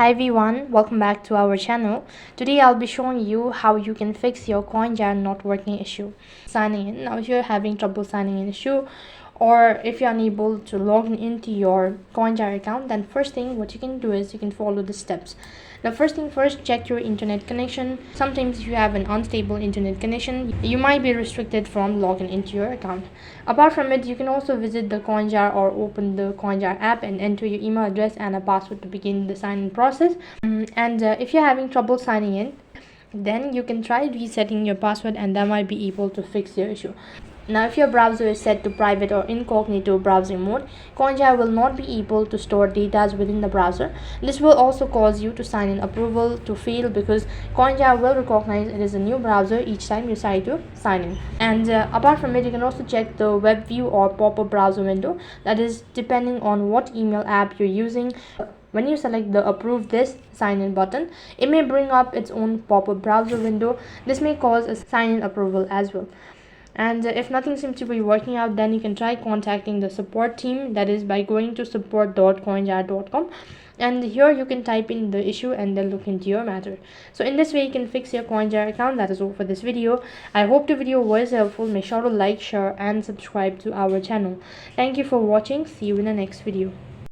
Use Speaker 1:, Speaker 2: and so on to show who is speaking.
Speaker 1: Hi everyone, welcome back to our channel. Today I'll be showing you how you can fix your Coinjar not working issue. Signing in. Now if you're having trouble signing in issue, or if you're unable to log into your Coinjar account, then first thing what you can do is you can follow the steps. Now first thing first, check your internet connection. Sometimes if you have an unstable internet connection, you might be restricted from logging into your account. Apart from it, you can also visit the Coinjar or open the Coinjar app and enter your email address and a password to begin the sign-in process. And if you're having trouble signing in, then you can try resetting your password and that might be able to fix your issue. Now if your browser is set to private or incognito browsing mode, Coinjar will not be able to store data within the browser. This will also cause you to sign in approval to fail because Coinjar will recognize it is a new browser each time you decide to sign in. And apart from it, you can also check the web view or pop-up browser window, that is depending on what email app you're using. When you select the approve this sign in button, it may bring up its own pop-up browser window. This may cause a sign in approval as well. And if nothing seems to be working out, then you can try contacting the support team, that is by going to support.coinjar.com, and here you can type in the issue and they'll look into your matter. So in this way you can fix your Coinjar account. That is all for this video. I hope the video was helpful. Make sure to like, share and subscribe to our channel. Thank you for watching. See you in the next video.